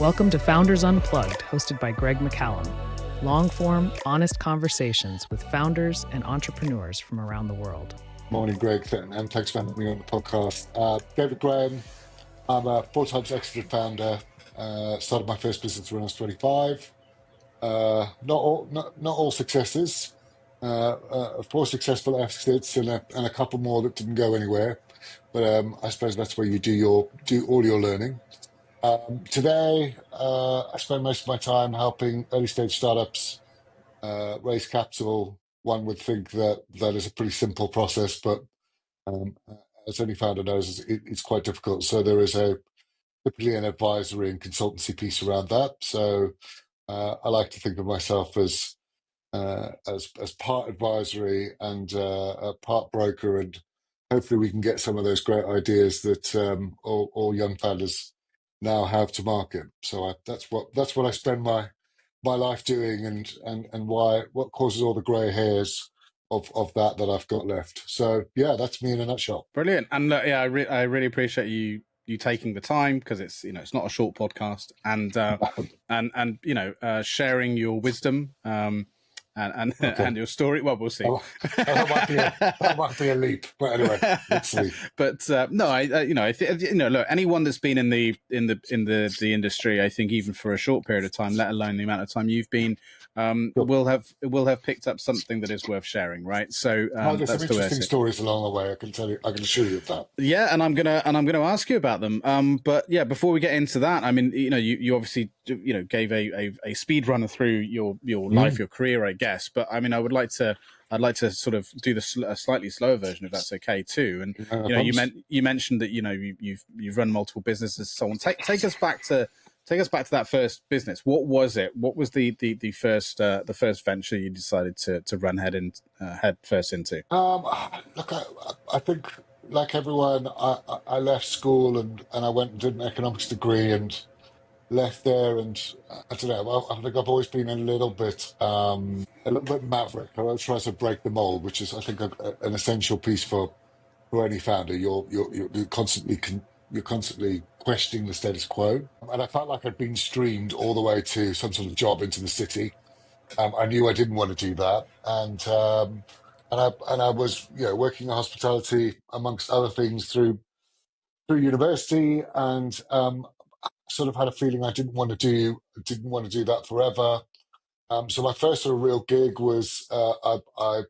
Welcome to Founders Unplugged, hosted by Greg McCallum. Long-form, honest conversations with founders and entrepreneurs from around the world. Morning, Greg, and thanks for having me on the podcast. David Graham, I'm a 4 times exited founder. Started my first business when I was 25. Not all successes. 4 successful exits and a couple more that didn't go anywhere. But I suppose that's where you do all your learning. Today, I spend most of my time helping early stage startups raise capital. One would think that is a pretty simple process, but as any founder knows, it's quite difficult. So there is typically an advisory and consultancy piece around that. So I like to think of myself as part advisory and part broker, and hopefully we can get some of those great ideas that all young founders now have to market. So that's what I spend my life doing, and what causes all the grey hairs of that I've got left. So yeah, that's me in a nutshell. Brilliant. And I really appreciate you taking the time, because it's not a short podcast, and sharing your wisdom and your story. Well, we'll see. That might be a leap, but anyway, let's see. But no, look, anyone that's been in the industry, I think even for a short period of time, let alone the amount of time you've been, will have picked up something that is worth sharing, right? So there's some interesting stories along the way. I can assure you of that. Yeah, and I'm gonna ask you about them. But yeah, before we get into that, I mean, you obviously gave a speed runner through your life, your career, I guess. But I mean, I'd like to sort of do a slightly slower version, if that's okay too. And you mentioned that you've run multiple businesses, so on. Take us back to that first business. What was it? What was the first venture you decided to run head first into? Look, I think like everyone, I left school and I went and did an economics degree and left there, and I don't know. I think I've always been a little bit maverick. I always try to break the mold, which is, I think, an essential piece for any founder. You're constantly questioning the status quo, and I felt like I'd been streamed all the way to some sort of job into the city. I knew I didn't want to do that, and I was working in hospitality amongst other things through university, and sort of had a feeling I didn't want to do that forever. So my first sort of real gig was I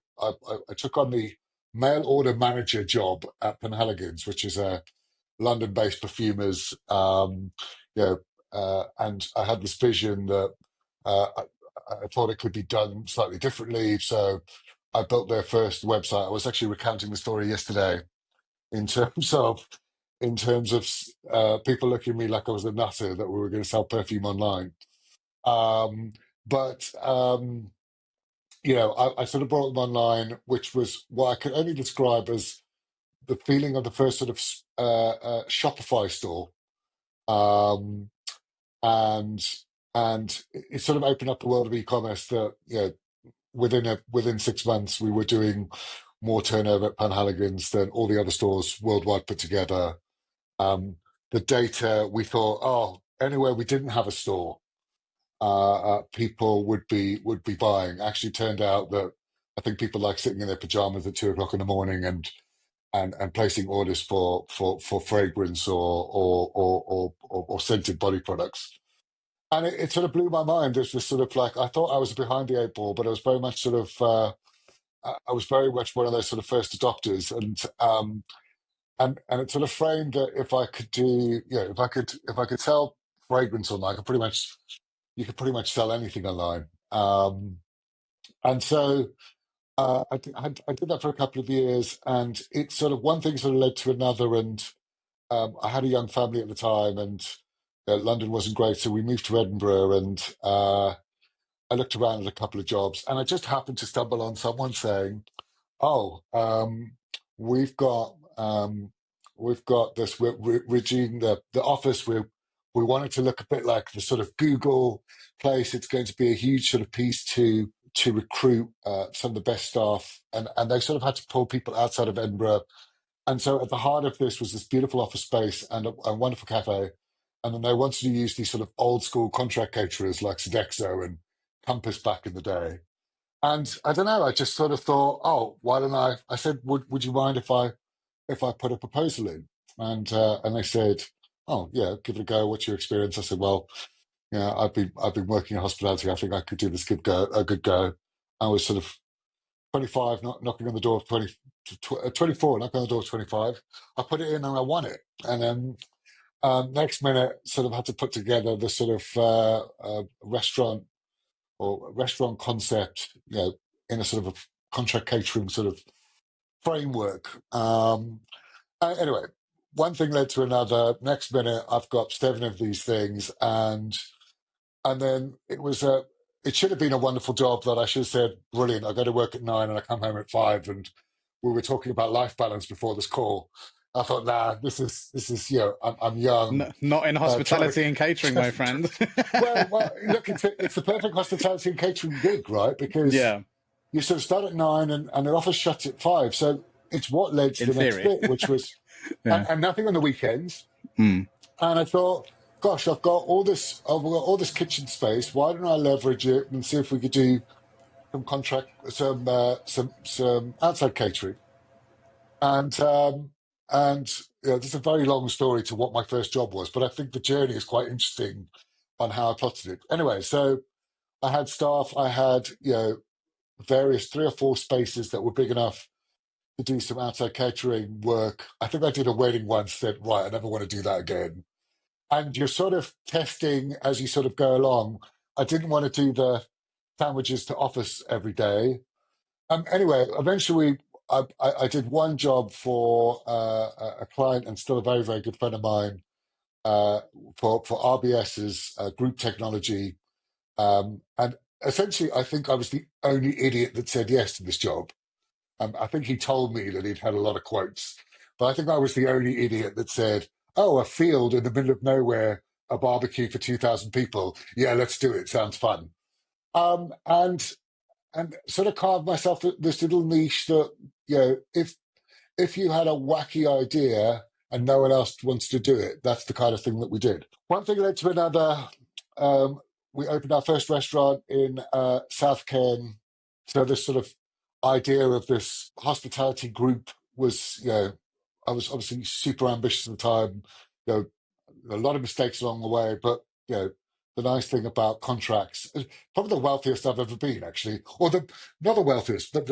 took on the mail order manager job at Penhaligon's, which is a London-based perfumers. And I had this vision that I thought it could be done slightly differently. So I built their first website. I was actually recounting the story yesterday in terms of people looking at me like I was a nutter, that we were going to sell perfume online. But I sort of brought them online, which was what I could only describe as the feeling of the first sort of Shopify store. And it sort of opened up the world of e-commerce that, within 6 months, we were doing more turnover at Penhaligon's than all the other stores worldwide put together. The data, we thought, anywhere we didn't have a store, people would be buying. Actually turned out that I think people like sitting in their pajamas at 2:00 in the morning and placing orders for fragrance or scented body products. And it sort of blew my mind. It was sort of like, I thought I was behind the 8 ball, but I was very much sort of I was very much one of those sort of first adopters, and it sort of framed that if I could do, if I could sell fragrance online, you could pretty much sell anything online. And so I did that for a couple of years, and it sort of, one thing sort of led to another, and I had a young family at the time, and London wasn't great, so we moved to Edinburgh, and I looked around at a couple of jobs, and I just happened to stumble on someone saying, we've got this regime, the office, we want it to look a bit like the sort of Google place. It's going to be a huge sort of piece to recruit some of the best staff, and they sort of had to pull people outside of Edinburgh. And so at the heart of this was this beautiful office space and a wonderful cafe. And then they wanted to use these sort of old school contract caterers like Sodexo and Compass back in the day. And I don't know, I just sort of thought, oh, why don't I said, would you mind if I put a proposal in? And they said, oh yeah, give it a go. What's your experience? I said, well, yeah, I've been working in hospitality. I think I could do this a good go. I was sort of 25, knocking on the door of 24, knocking on the door of 25. I put it in and I won it. And then next minute, sort of had to put together the sort of restaurant or restaurant concept, in a sort of a contract catering sort of framework. Anyway, one thing led to another. Next minute, I've got 7 of these things, and then it should have been a wonderful job that I should have said, brilliant. I go to work at 9 and I come home at 5, and we were talking about life balance before this call. I thought, nah, this is I'm young. No, not in hospitality and catering, my friend. well, look, it's the perfect hospitality and catering gig, right? Because you sort of start at 9 and the office shuts at 5. So it's what led to the next bit, which was and nothing on the weekends. And I thought, gosh, I've got all this kitchen space. Why don't I leverage it and see if we could do some outside catering? And there's a very long story to what my first job was, but I think the journey is quite interesting on how I plotted it. Anyway, so I had staff. I had various 3 or 4 spaces that were big enough to do some outside catering work. I think I did a wedding once. Said, right, I never want to do that again. And you're sort of testing as you sort of go along. I didn't want to do the sandwiches to office every day. Anyway, eventually I did one job for a client and still a very, very good friend of mine for RBS's group technology. And essentially, I think I was the only idiot that said yes to this job. I think he told me that he'd had a lot of quotes, but I think I was the only idiot that said, oh, a field in the middle of nowhere, a barbecue for 2,000 people. Yeah, let's do it. Sounds fun. And sort of carved myself this little niche that, if you had a wacky idea and no one else wants to do it, that's the kind of thing that we did. One thing led to another. We opened our first restaurant in South Ken. So this sort of idea of this hospitality group was, I was obviously super ambitious at the time. A lot of mistakes along the way, but the nice thing about contracts, probably the wealthiest I've ever been, actually, or not the wealthiest, but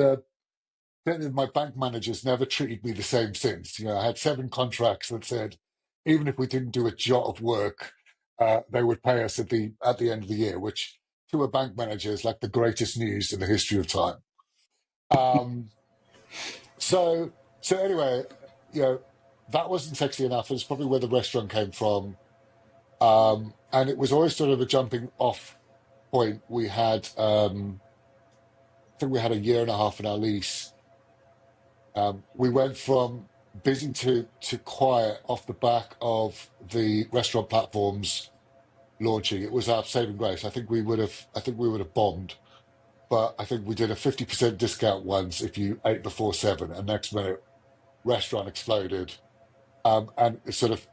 my bank managers never treated me the same since. I had 7 contracts that said, even if we didn't do a jot of work, they would pay us at the end of the year, which to a bank manager is like the greatest news in the history of time. So anyway, that wasn't sexy enough. It's probably where the restaurant came from. And it was always sort of a jumping off point. We had, I think we had a year and a half in our lease. We went from busy to quiet off the back of the restaurant platforms launching. It was our saving grace. I think we would have bombed, but I think we did a 50% discount once if you ate before 7, and next minute restaurant exploded. And it sort of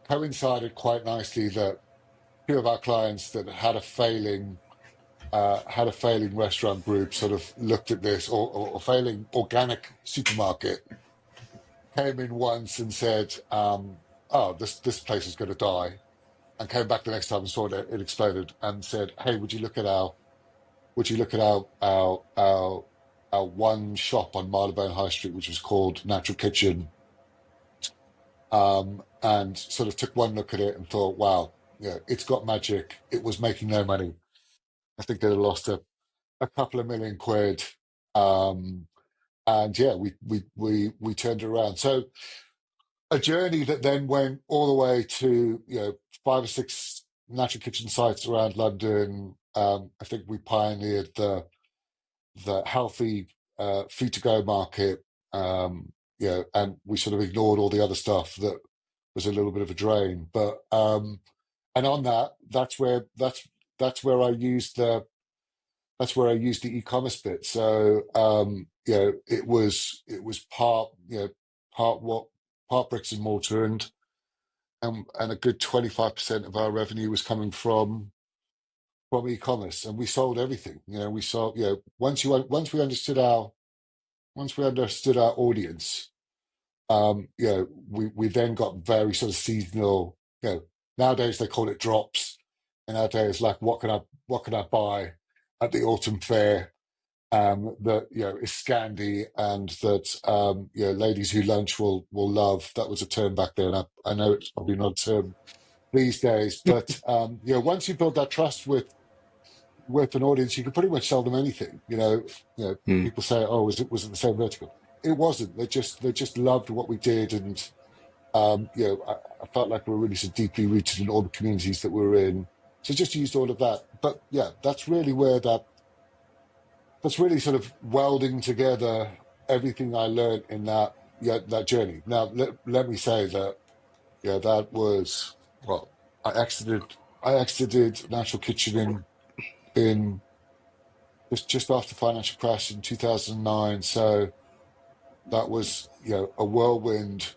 coincided quite nicely that 2 of our clients that had a failing restaurant group sort of looked at this, or failing organic supermarket, came in once and said, oh, this place is going to die, and came back the next time and saw it exploded and said, hey, would you look at our one shop on Marylebone High Street, which was called Natural Kitchen, and sort of took one look at it and thought, wow, it's got magic. It was making no money. I think they'd lost a couple of million quid. And yeah, we turned it around. So a journey that then went all the way to 5 or 6 natural kitchen sites around London. I think we pioneered the healthy food to go market. And we sort of ignored all the other stuff that was a little bit of a drain. But and on that's where I used the e-commerce bit. So it was part bricks and mortar, and and a good 25% of our revenue was coming from e-commerce, and we sold everything. We sold. Once we understood our audience, we then got very sort of seasonal. Nowadays they call it drops, and nowadays like what can I buy at the autumn fair that is Scandi, and that ladies who lunch will love. That was a term back then. I know it's probably not a term these days, but once you build that trust with an audience, you can pretty much sell them anything. Mm. People say, "Oh, was it the same vertical?" It wasn't. They just loved what we did, and I felt like we were really so deeply rooted in all the communities that we were in. So just used all of that. But yeah, that's really where that's really sort of welding together everything I learned in that journey. Now, let me say that that was well, I exited National Kitchen in just after financial crash in 2009. So that was a whirlwind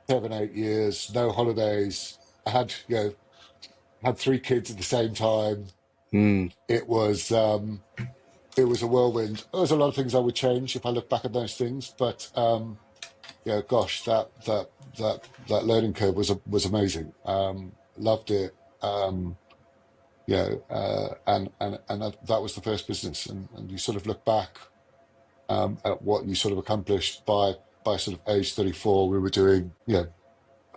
7 8 years, no holidays. I had 3 kids at the same time. Mm. It was a whirlwind. There was a lot of things I would change if I look back at those things, but gosh, that learning curve was amazing. Loved it. And that was the first business, and you sort of look back at what you sort of accomplished by sort of age 34. We were doing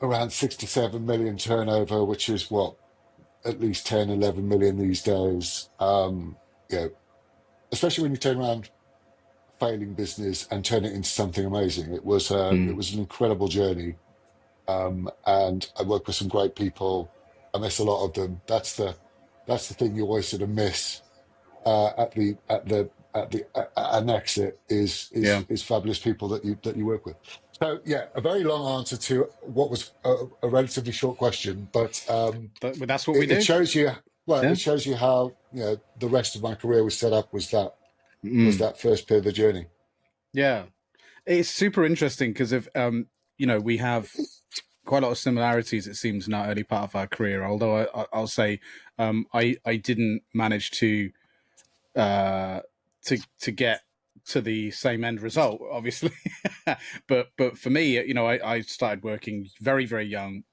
around 6 to 7 million turnover, which is what at least 10 11 million these days. Especially when you turn around a failing business and turn it into something amazing. It was Mm. an incredible journey, and I worked with some great people. I miss a lot of them. That's the thing you always sort of miss at an exit Yeah. is fabulous people that you work with. So yeah, a very long answer to what was a relatively short question, but But that's what we it do. shows you Yeah. it shows you how the rest of my career was set up. Was Mm. that first bit of the journey? Yeah. It's super interesting because of we have quite a lot of similarities, it seems, in our early part of our career. Although I'll say I didn't manage uh, to get to the same end result, obviously. but for me, I started working very very young.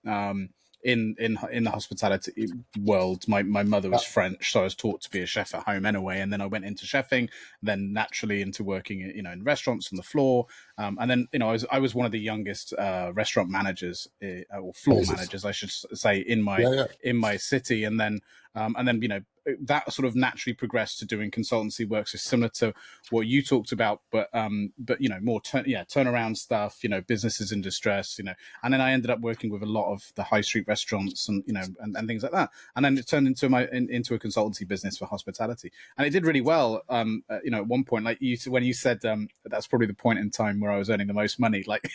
In the hospitality world, my mother Yeah, was French, so I was taught to be a chef at home anyway. And then I went into chefing, then naturally into working, in restaurants on the floor. And then, I was one of the youngest restaurant managers or floor Jesus. managers, I should say, in Yeah, yeah, my city. And then that sort of naturally progressed to doing consultancy work, so similar to what you talked about, but more turnaround stuff, businesses in distress, and then I ended up working with a lot of the high street restaurants and and things like that, and then it turned into into a consultancy business for hospitality, and it did really well. At one point, like when you said that's probably the point in time where I was earning the most money, like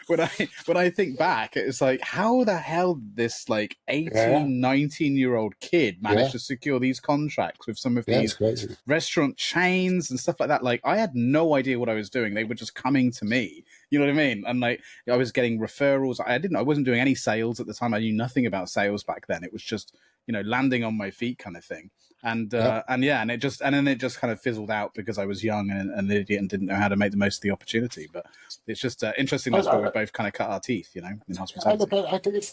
when I think back, it's like, how the hell did this like yeah, 18, 19-year-old kid managed yeah, to secure these contracts with some of yeah. It's these crazy. restaurant chains and stuff like that? Like, I had no idea what I was doing. They were just coming to me. You know what I mean? And like, I was getting referrals. I wasn't doing any sales at the time. I knew nothing about sales back then. It was just, landing on my feet kind of thing. Yeah. And then it just kind of fizzled out because I was young and an idiot and didn't know how to make the most of the opportunity. But it's just interesting. I, That's where we I, both kind of cut our teeth, in I look hospitality. at. I think it's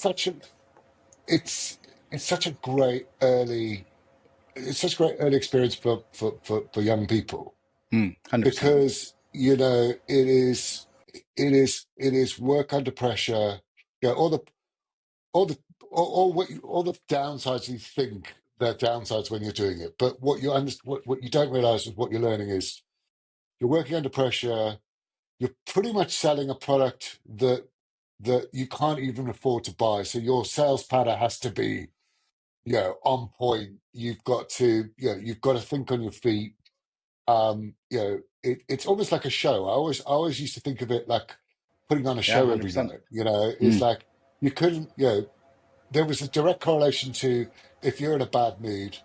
such a great early. It's such a great early experience for young people 100%. because it is work under pressure. All the all the downsides you think they're downsides when you're doing it, but what you don't realize is what you're learning is you're working under pressure. You're pretty much selling a product that you can't even afford to buy. So your sales patter has to be on point. You've got to think on your feet. It's almost like a show. I always used to think of it like putting on a Yeah, show every 100%. night. It's Mm, like you couldn't. There was a direct correlation to if you're in a bad mood,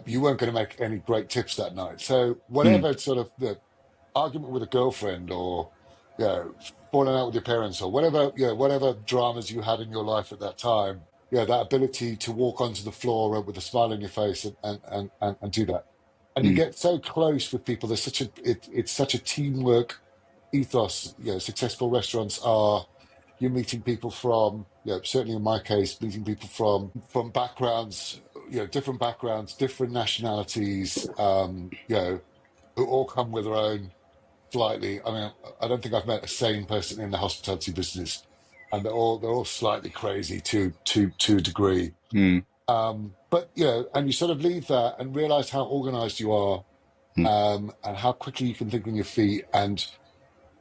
you weren't going to make any great tips that night. So mm, whatever sort of the argument with a girlfriend or you know, falling out with your parents or whatever, whatever dramas you had in your life at that time. Yeah, that ability to walk onto the floor with a smile on your face and do that. And you Mm. get so close with people. There's it's such a teamwork ethos. Successful restaurants are you're meeting people from, certainly in my case, meeting people from backgrounds, different backgrounds, different nationalities, who all come with their own slightly. I mean, I don't think I've met a sane person in the hospitality business, and they're all slightly crazy to a degree. Mm. But and you sort of leave that and realize how organized you are, Mm. and how quickly you can think on your feet, and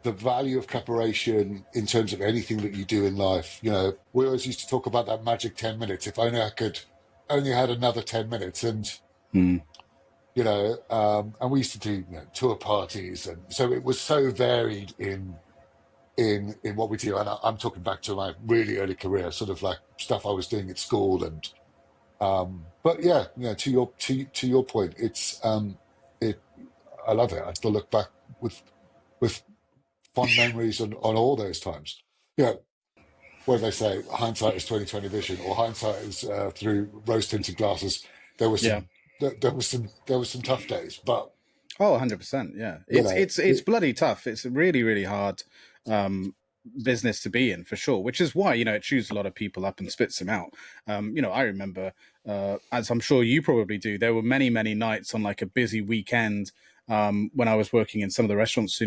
the value of preparation in terms of anything that you do in life. We always used to talk about that magic 10 minutes. If only I could only had another 10 minutes. And Mm. and we used to do tour parties, and so it was so varied in what we do. And I'm talking back to my really early career, sort of like stuff I was doing at school. And but yeah, to your point, it I love it. I still look back with fond memories on all those times. Yeah, what do they say? Hindsight is 2020 vision, or hindsight is through rose tinted glasses. There was Yeah. some there was some tough days, but Oh, 100%. Yeah. you It's know, it's it's bloody tough. It's a really, really hard business to be in, for sure, which is why, it chews a lot of people up and spits them out. I remember, as I'm sure you probably do, there were many, many nights on like a busy weekend when I was working in some of the restaurants,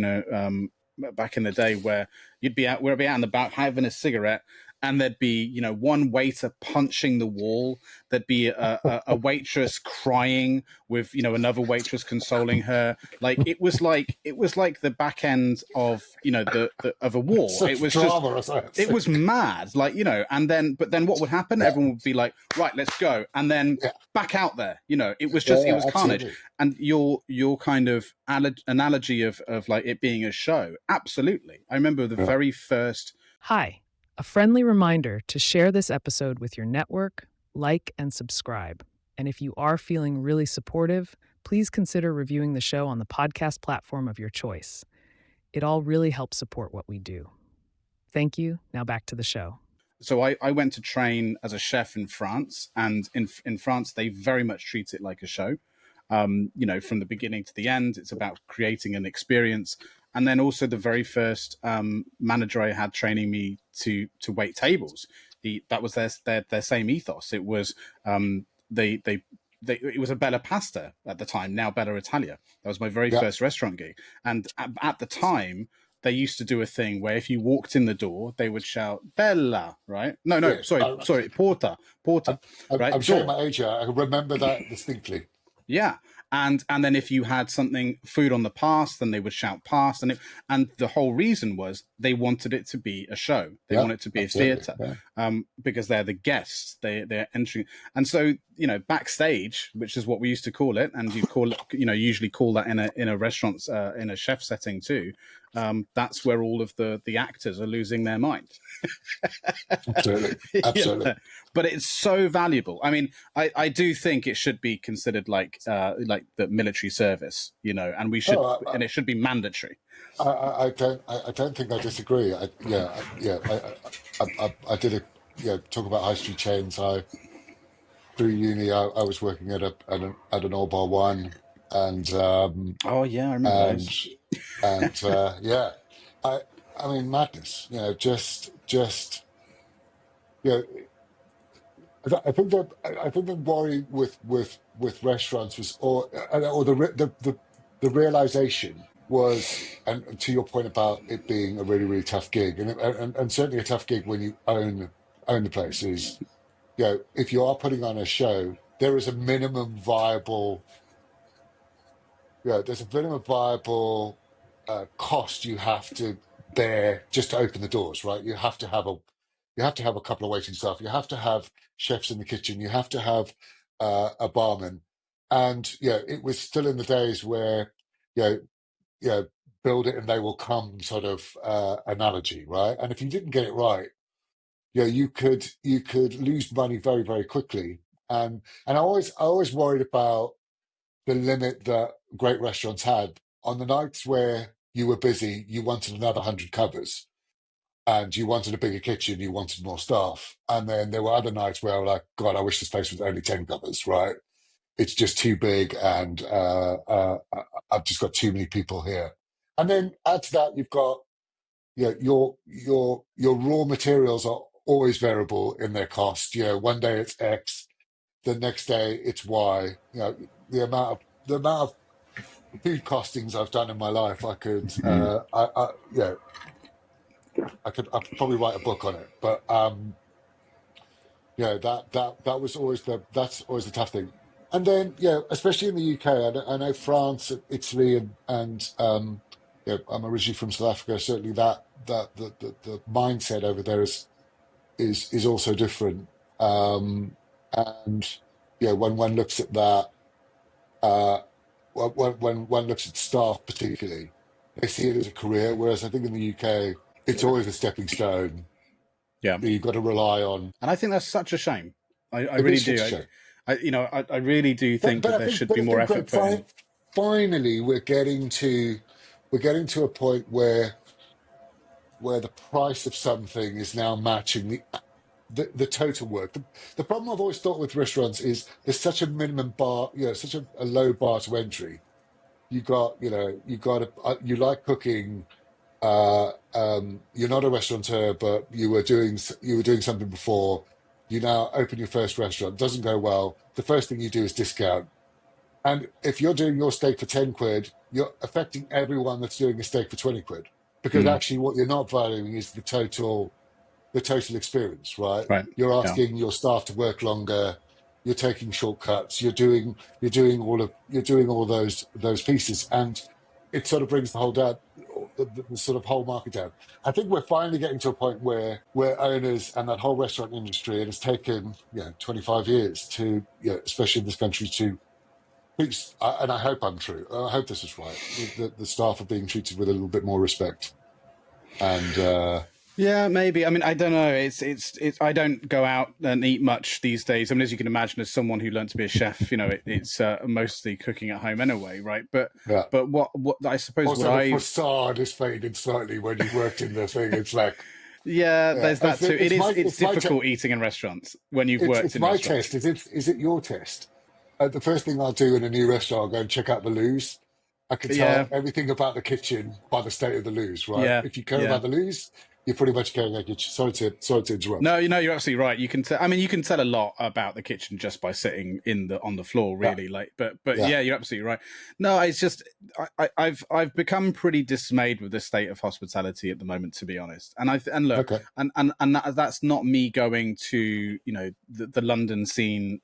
back in the day, where we'd be out and about having a cigarette, and there'd be, one waiter punching the wall. There'd be a waitress crying with, another waitress consoling her. Like it was like the back end of, of a war. It such was just, drama as I it was mad. Like, but then what would happen? yeah, Everyone would be like, right, let's go. And then yeah, back out there. yeah, It yeah, was carnage. absolutely. And your kind of analogy of like it being a show, absolutely. I remember the Yeah. very first. Hi, a friendly reminder to share this episode with your network, like, and subscribe. And if you are feeling really supportive, please consider reviewing the show on the podcast platform of your choice. It all really helps support what we do. Thank you. Now back to the show. So I went to train as a chef in France, and in France they very much treat it like a show. From the beginning to the end, it's about creating an experience. And then also the very first manager I had training me to wait tables, that was their same ethos. It was it was a Bella Pasta at the time, now Bella Italia. That was my very Yeah. first restaurant gig, and at the time they used to do a thing where if you walked in the door, they would shout "Bella," right? No, Yeah. sorry, Porta, right? I'm showing Door. my age here. I can remember that distinctly. Yeah. And then if you had food on the pass, then they would shout pass, and the whole reason was they wanted it to be a show. They Yeah, want it to be absolutely. a theatre, Yeah. because they're the guests. They're entering, and so backstage, which is what we used to call it, and you call it, usually call that in a restaurant, in a chef setting too. That's where all of the actors are losing their mind. Absolutely. Absolutely. Yeah. But it's so valuable. I mean, I do think it should be considered like the military service, and we should, Oh, and it should be mandatory. I don't think I disagree. I did talk about high street chains. Through uni, I was working at an all bar one, and Oh yeah, I remember and those. yeah, I I mean madness. Just you know, I think the worry with restaurants was, or the realization was, and to your point about it being a really really tough gig, and certainly a tough gig when you own the place, is if you are putting on a show, there is a minimum viable there's a minimum viable cost you have to bear just to open the doors, right? You have to have a couple of waiting staff. You have to have chefs in the kitchen. You have to have a barman. And it was still in the days where you know, build it and they will come sort of analogy, right? And if you didn't get it right, you could lose money very very quickly. And I always worried about the limit that great restaurants had on the nights where you were busy, you wanted another 100 covers, and you wanted a bigger kitchen, you wanted more staff. And then there were other nights where I was like, God, I wish this place was only 10 covers, right? It's just too big, and I've just got too many people here. And then add to that, you've got, you know, your raw materials are always variable in their cost. You know, one day it's X, the next day it's Y. You know, the amount of food costings I've done in my life, I could, yeah, I could probably write a book on it. But yeah, that was always that's always the tough thing. And then, yeah, especially in the UK, I know France, Italy, and yeah, I'm originally from South Africa. Certainly, the mindset over there is also different. And yeah, when one looks at that, uh, when one looks at staff particularly, they see it as a career. Whereas I think in the UK, it's always a stepping stone Yeah. that you've got to rely on. And I think that's such a shame. I It really is do. such a shame. I really do think that I there think, should be more Greg, effort put in. finally we're getting to a point where the price of something is now matching the total work. The problem I've always thought with restaurants is there's such a minimum bar, you know, such a low bar to entry. You like cooking. You're not a restaurateur, but you were doing something before. You now open your first restaurant. Doesn't go well. The first thing you do is discount. And if you're doing your steak for 10 quid, you're affecting everyone that's doing a steak for 20 quid. Because Mm, actually what you're not valuing is the total experience, right? right. You're Yeah. asking your staff to work longer, you're taking shortcuts, you're doing all those pieces. And it sort of brings the whole down the sort of whole market down. I think we're finally getting to a point where owners and that whole restaurant industry, and it's taken 25 years to, especially in this country, to and I hope I'm true. I hope this is right. The staff are being treated with a little bit more respect. And Yeah, maybe. I mean, I don't know. It's. I don't go out and eat much these days. I mean, as you can imagine, as someone who learned to be a chef, it's mostly cooking at home anyway, right? yeah. But what I suppose what Also, the I facade is faded slightly when you've worked in the thing. It's like, yeah, yeah, there's that too. It's it's my difficult eating in restaurants when you've worked it's in my restaurants. test. Is it your test? The first thing I'll do in a new restaurant, I'll go and check out the loos. I can Yeah, tell everything about the kitchen by the state of the loos, right? yeah, If you care yeah. about the loos, you're pretty much caring about your kitchen. Sorry to interrupt. No, you're absolutely right. You can tell. I mean, you can tell a lot about the kitchen just by sitting on the floor, Yeah, really. Like, but yeah, yeah, you're absolutely right. No, it's just I've become pretty dismayed with the state of hospitality at the moment, to be honest. And look, okay, and that's not me going to the London scene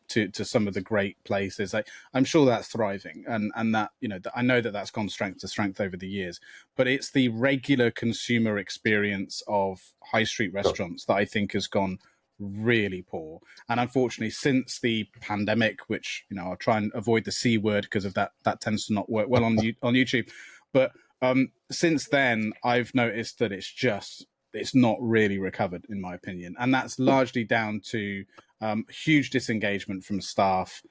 to some of the great places. I'm sure that's thriving, and that I know that that's gone strength to strength over the years. But it's the regular consumer experience of high street sure. restaurants that I think has gone really poor. And unfortunately, since the pandemic, which I'll try and avoid the C word because of that tends to not work well on YouTube. But since then, I've noticed that it's not really recovered, in my opinion, and that's largely down to huge disengagement from staff.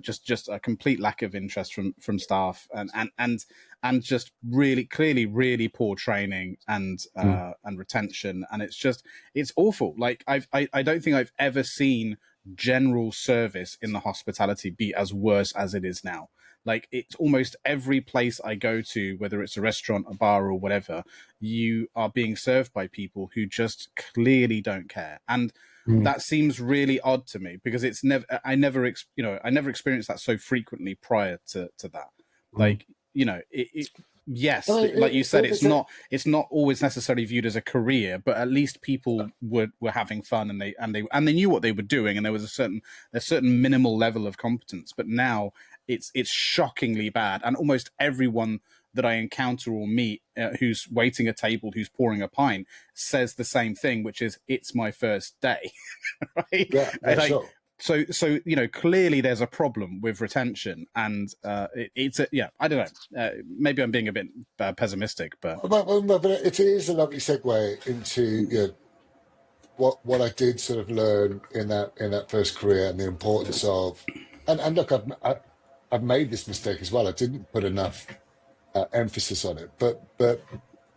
Just a complete lack of interest from staff, and just really clearly really poor training Mm, and retention, and it's awful. Like I don't think I've ever seen general service in the hospitality be as worse as it is now. Like, it's almost every place I go to, whether it's a restaurant, a bar, or whatever, you are being served by people who just clearly don't care. And mm. that seems really odd to me because I never experienced that so frequently prior to that. Mm. Like, I yes, mean, like you said, it's a, it's not always necessarily viewed as a career, but at least people were having fun, and they knew what they were doing, and there was a certain minimal level of competence. But now it's shockingly bad, and almost everyone that I encounter or meet who's waiting a table, who's pouring a pint, says the same thing, which is, "It's my first day." Right? yeah, And yeah, sure. so clearly there's a problem with retention, and yeah, I don't know, maybe I'm being a bit pessimistic, but But it is a lovely segue into what I did sort of learn in that first career, and the importance of, and look, I've made this mistake as well. I didn't put enough emphasis on it. But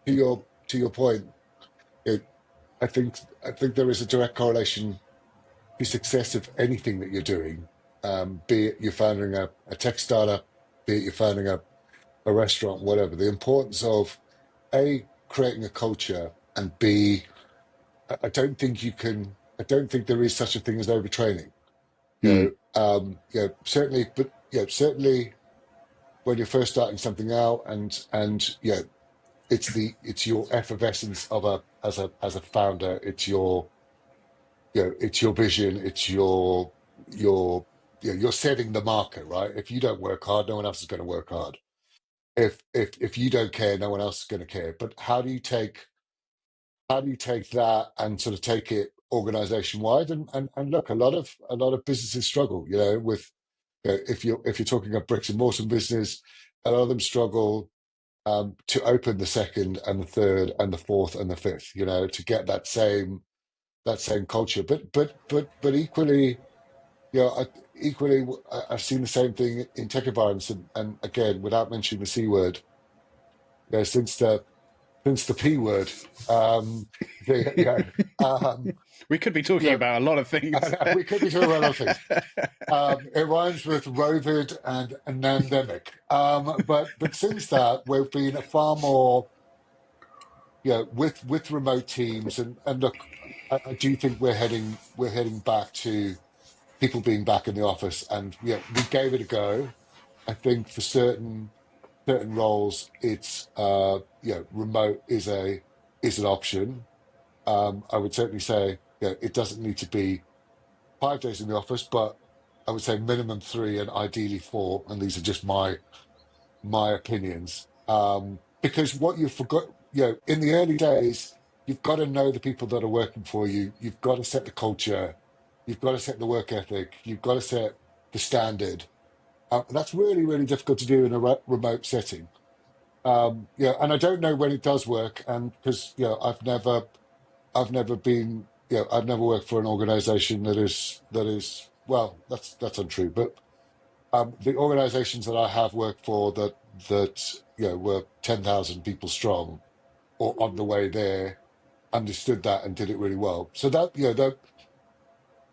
to your point, it, I think there is a direct correlation to success of anything that you're doing, be it you're founding a tech startup, be it you're founding a restaurant, whatever. The importance of A, creating a culture, and B, I don't think you can. I don't think there is such a thing as overtraining. Mm. Certainly, but certainly when you're first starting something out, and it's your effervescence of as a founder. It's your vision. It's your you're setting the market, right? If you don't work hard, no one else is going to work hard. If you don't care, no one else is going to care. But how do you take that and sort of take it organization wide? And look, a lot of businesses struggle, with if you're talking a bricks and mortar business, a lot of them struggle to open the second and the third and the fourth and the fifth, to get that same culture. But equally, I've seen the same thing in tech environments, and again, without mentioning the C word, since the P word, the, We could be talking about a lot of things. we could be talking about a lot of things. It rhymes with rovid and nandemic. But since that, we've been a far more, with remote teams, and look, I do think we're heading back to people being back in the office, and we gave it a go. I think for certain roles, it's remote is an option. I would certainly say it doesn't need to be 5 days in the office, but I would say minimum 3 and ideally 4. And these are just my opinions. Because what you forgot, in the early days, you've got to know the people that are working for you. You've got to set the culture. You've got to set the work ethic. You've got to set the standard. That's really, really difficult to do in a remote setting. And I don't know when it does work, and because I've never been, I've never worked for an organization that is well, that's untrue, but the organizations that I have worked for that were 10,000 people strong or on the way there understood that and did it really well. So that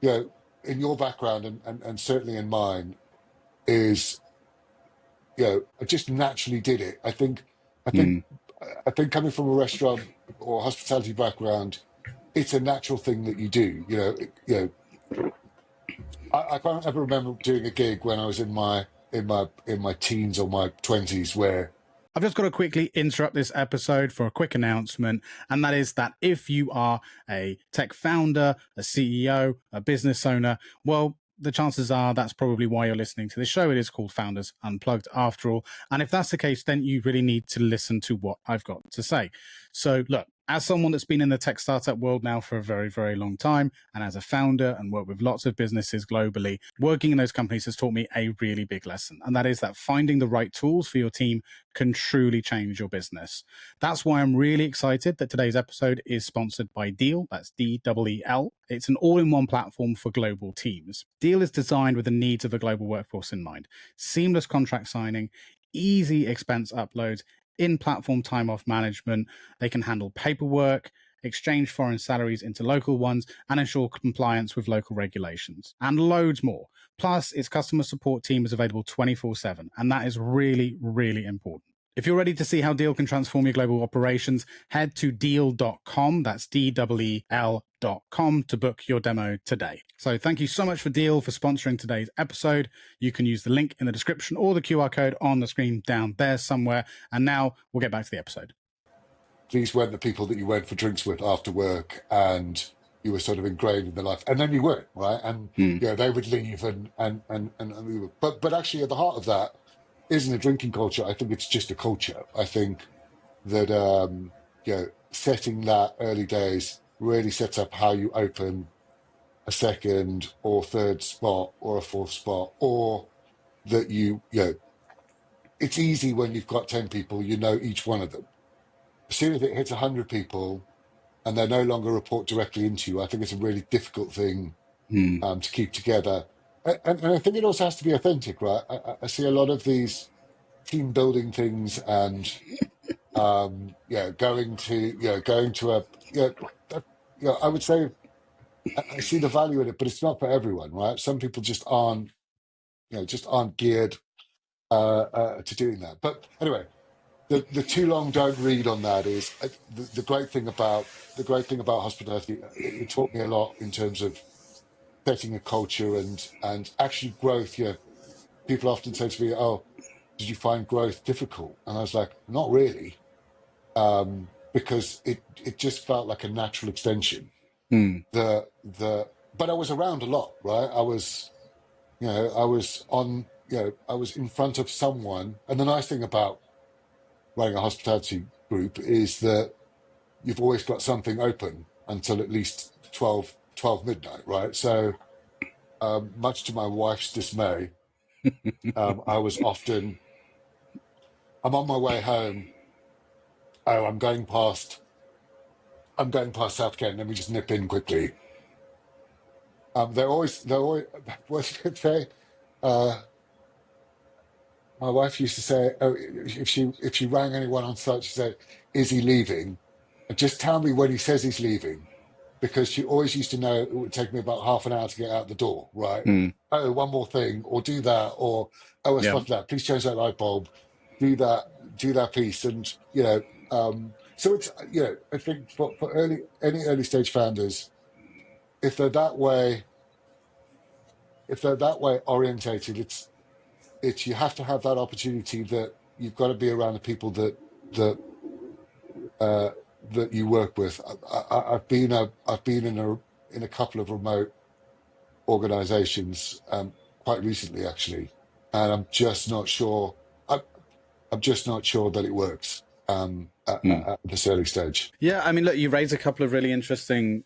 in your background and certainly in mine is I just naturally did it. I think Mm. I think coming from a restaurant or hospitality background, it's a natural thing that you do. I can't ever remember doing a gig when I was in my teens or my 20s where I've just got to quickly interrupt this episode for a quick announcement, and that is that if you are a tech founder, a CEO, a business owner, well, the chances are that's probably why you're listening to this show. It is called Founders Unplugged after all. And if that's the case, then you really need to listen to what I've got to say. So look, as someone that's been in the tech startup world now for a very, very long time, and as a founder and worked with lots of businesses globally, working in those companies has taught me a really big lesson. And that is that finding the right tools for your team can truly change your business. That's why I'm really excited that today's episode is sponsored by Deal. That's Deel. It's an all-in-one platform for global teams. Deal is designed with the needs of the global workforce in mind. Seamless contract signing, easy expense uploads, in-platform time-off management. They can handle paperwork, exchange foreign salaries into local ones, and ensure compliance with local regulations, and loads more. Plus, its customer support team is available 24/7, and that is really, really important. If you're ready to see how Deal can transform your global operations, head to deal.com. That's DEEL.com to book your demo today. So thank you so much for Deal for sponsoring today's episode. You can use the link in the description or the QR code on the screen down there somewhere. And now we'll get back to the episode. these weren't the people that you went for drinks with after work, and you were sort of ingrained in their life, and then you weren't, right? And they would leave, but actually at the heart of that isn't a drinking culture. I think it's just a culture. I think that setting that early days really sets up how you open a second or third spot or a fourth spot, or that it's easy when you've got 10 people, each one of them. As soon as it hits 100 people and they no longer report directly into you, I think it's a really difficult thing to keep together. And I think it also has to be authentic, right? I see a lot of these team building things and going to a I would say I see the value in it, but it's not for everyone, right? Some people just aren't geared to doing that. But anyway, the too long don't read on that is the great thing about hospitality. It taught me a lot in terms of setting a culture and actually growth. People often say to me, "Oh, did you find growth difficult?" And I was like, "Not really." Because it just felt like a natural extension. But I was around a lot, right? I was in front of someone. And the nice thing about running a hospitality group is that you've always got something open until at least 12 midnight, right? So much to my wife's dismay, I was often, I'm on my way home. Oh, I'm going past South Kent. Let me just nip in quickly. They're always, what's it say? Uh, my wife used to say, oh, if she rang anyone on site, she said, "Is he leaving?" And just tell me when he says he's leaving, because she always used to know it would take me about half an hour to get out the door. Right? Oh, one more thing, or do that, or oh, I Yeah. spotted that. Please change that light bulb. Do that piece, and so it's I think for any early stage founders, if they're that way orientated, it's you have to have that opportunity that you've got to be around the people that uh, that you work with. I've been in a couple of remote organizations quite recently actually, and I'm just not sure that it works at this early stage. Yeah, I mean, look, you raise a couple of really interesting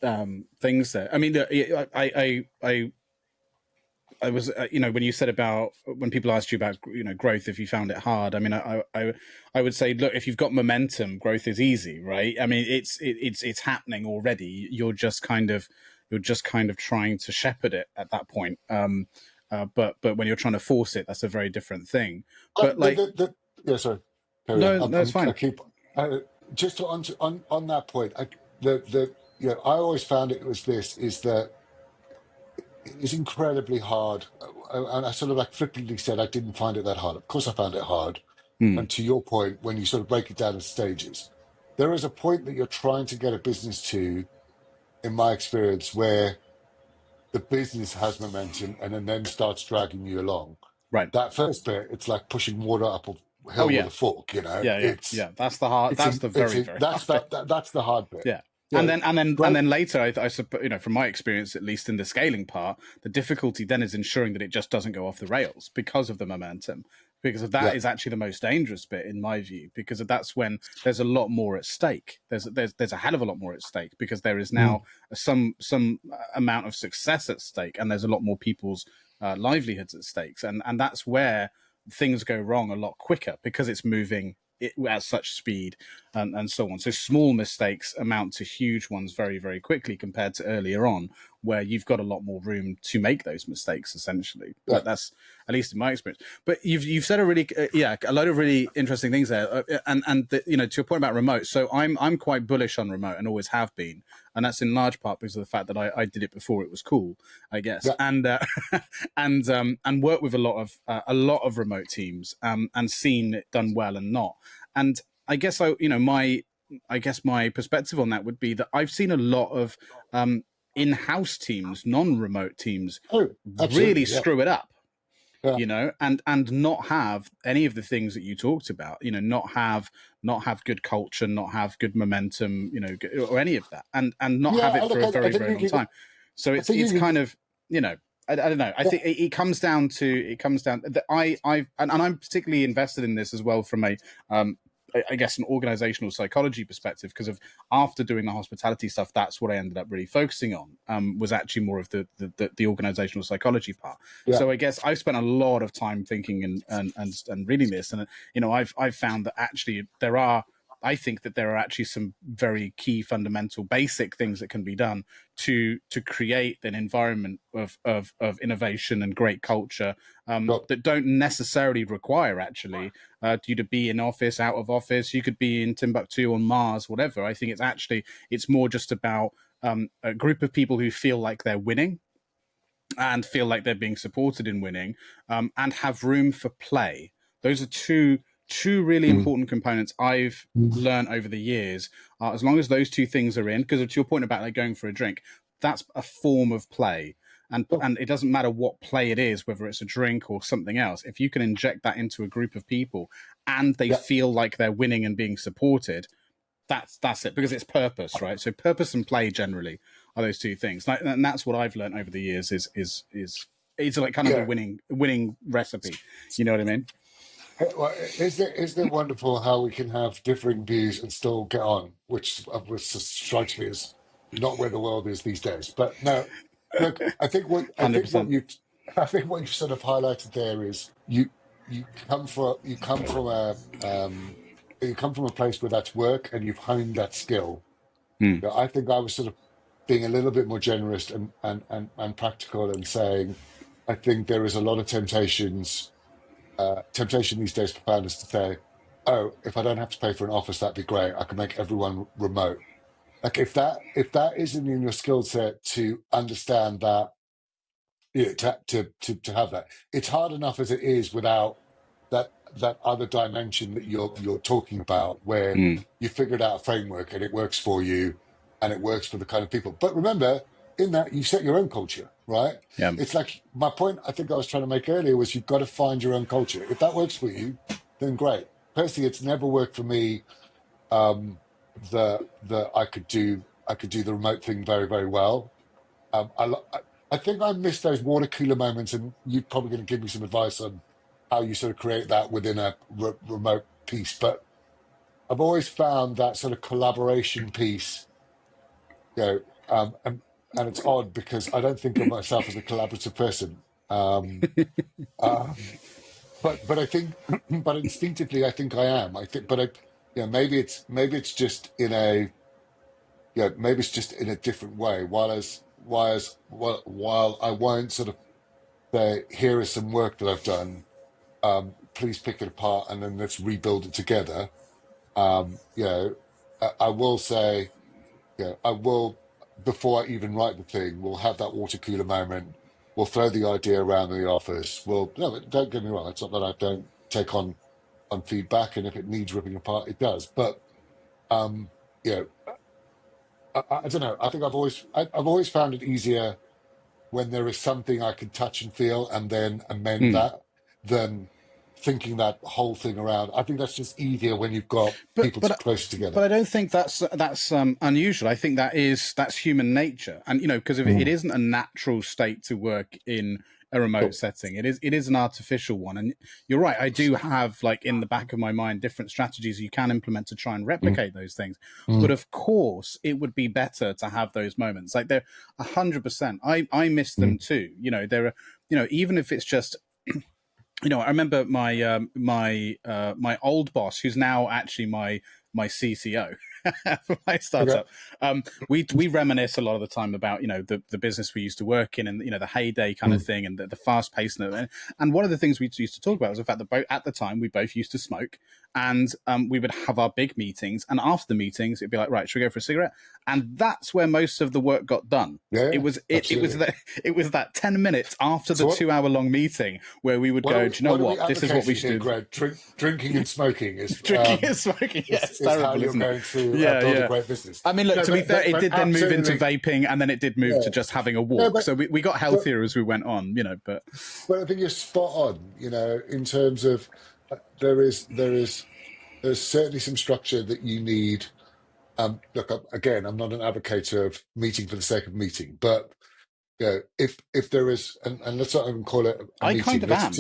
things there. I mean, I was, when you said about when people asked you about, growth, if you found it hard. I mean, I would say, look, if you've got momentum, growth is easy, right? I mean, it's happening already. You're just kind of trying to shepherd it at that point. But when you're trying to force it, that's a very different thing. But like, Yeah, sorry, carry on. no, that's I fine. keep just on that point. I always found it was this is that it is incredibly hard. And I sort of like flippantly said I didn't find it that hard. Of course, I found it hard. And to your point, when you sort of break it down in stages, there is a point that you're trying to get a business to, in my experience, where the business has momentum and then starts dragging you along. Right. That first bit, it's like pushing water up a Oh hill with yeah. a fork. Yeah. That's the hard. That's the very, very hard bit. That's the hard bit. Yeah. Yeah, And great. then later, I suppose, from my experience, at least in the scaling part, the difficulty then is ensuring that it just doesn't go off the rails because of the momentum. Because of that Yeah. is actually the most dangerous bit, in my view, because that's when there's a lot more at stake. There's a hell of a lot more at stake because there is Mm. now some amount of success at stake, and there's a lot more people's livelihoods at stakes, and that's where things go wrong a lot quicker because it's moving at such speed and so on. So small mistakes amount to huge ones very, very quickly compared to earlier on, where you've got a lot more room to make those mistakes, essentially. Yeah. That's at least in my experience. But you've said a really a lot of really interesting things there, to your point about remote. So I'm quite bullish on remote and always have been, and that's in large part because of the fact that I did it before it was cool, I guess, Yeah. and worked with a lot of remote teams and seen it done well and not. And I guess my perspective on that would be that I've seen a lot of in-house teams, non-remote teams, Oh, really absolutely. Yeah. screw it up. Yeah. And not have any of the things that you talked about. Not have good culture, not have good momentum, or any of that, and not have Yeah. it for Look, a I very, think very long time. So I think it's kind of I don't know. I yeah. think it comes down that and I'm particularly invested in this as well from a I guess an organizational psychology perspective, because of after doing the hospitality stuff, that's what I ended up really focusing on, was actually more of the organizational psychology part. Yeah. So I guess I've spent a lot of time thinking and reading this, and I've found that actually there are I think that there are actually some very key, fundamental, basic things that can be done to create an environment of innovation and great culture that don't necessarily require actually you to be in office, out of office. You could be in Timbuktu, on Mars, whatever. I think it's more just about a group of people who feel like they're winning and feel like they're being supported in winning, and have room for play. Those are two really important components I've learned over the years. As long as those two things are in, because to your point about like going for a drink, that's a form of play. And it doesn't matter what play it is, whether it's a drink or something else. If you can inject that into a group of people and they feel like they're winning and being supported, that's it, because it's purpose, right? So purpose and play generally are those two things, and that's what I've learned over the years. Is it's like kind of the winning recipe. You know what I mean? Well, is it wonderful how we can have differing views and still get on, which strikes me as not where the world is these days. But no, look, I think what 100%. you sort of highlighted there is you come from a place where that's work and you've honed that skill. I think I was sort of being a little bit more generous and practical and saying, I think there is a lot of temptation these days for founders to say, "Oh, if I don't have to pay for an office, that'd be great. I can make everyone remote." Like if that isn't in your skill set to understand that, to have that, it's hard enough as it is without that other dimension that you're talking about, where you figured out a framework and it works for you, and it works for the kind of people. But remember, in that you set your own culture, right? Yeah. It's like my point I think I was trying to make earlier was you've got to find your own culture. If that works for you, then great. Personally, it's never worked for me. I could do the remote thing very, very well. I think I miss those water cooler moments, and you're probably going to give me some advice on how you sort of create that within a remote piece. But I've always found that sort of collaboration piece, and it's odd because I don't think of myself as a collaborative person. But I think, but instinctively, I think I am. I think, maybe it's just in a, maybe it's just in a different way. While I won't sort of say, here is some work that I've done. Please pick it apart and then let's rebuild it together. I will say, I will, before I even write the thing, we'll have that water cooler moment. We'll throw the idea around in the office. No, but don't get me wrong. It's not that I don't take on feedback, and if it needs ripping apart, it does. But I don't know. I think I've always found it easier when there is something I can touch and feel and then amend that than thinking that whole thing around. I think that's just easier when you've got people closer together. But I don't think that's unusual. I think that's human nature, and because if it isn't a natural state to work in a remote setting, it is an artificial one. And you're right. I do have, like, in the back of my mind, different strategies you can implement to try and replicate those things. But of course, it would be better to have those moments. Like, they're 100%. I miss them too. There are, even if it's just. I remember my old boss, who's now actually my CCO for my startup. We reminisce a lot of the time about the business we used to work in, and the heyday kind of thing, and the fast pace. And one of the things we used to talk about was the fact that at the time we both used to smoke, and we would have our big meetings, and after the meetings it'd be like, right, should we go for a cigarette? And that's where most of the work got done. It was that 10 minutes after the 2-hour-long meeting where we would go, do you know what? This is what we should do. Greg? Drinking and smoking is drinking and smoking. Yes, is how you're going to build a great business. I mean, look, to be fair, it did then move into vaping, and then it did move to just having a walk. So we got healthier as we went on, But I think you're spot on. In terms of there's certainly some structure that you need. Look, again, I'm not an advocate of meeting for the sake of meeting, but if there is, and let's not even call it a meeting. Kind of am.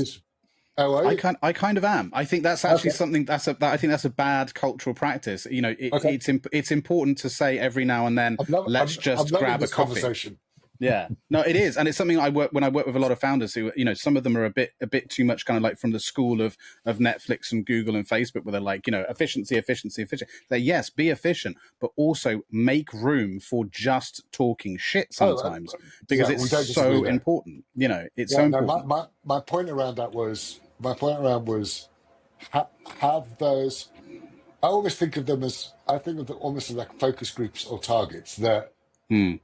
I kind of am. I think that's actually something I think that's a bad cultural practice. It's important to say every now and then, let's just grab a coffee. Yeah, no, it is, and it's something I work with a lot of founders who, some of them are a bit too much kind of like from the school of Netflix and Google and Facebook, where they're like, efficiency, efficiency, efficiency. They yes, be efficient, but also make room for just talking shit sometimes because Yeah, it's we don't disagree so there. important. It's so Yeah, no, important. my point around that was have those. I always think of them as I think of them almost as like focus groups or targets that Mm,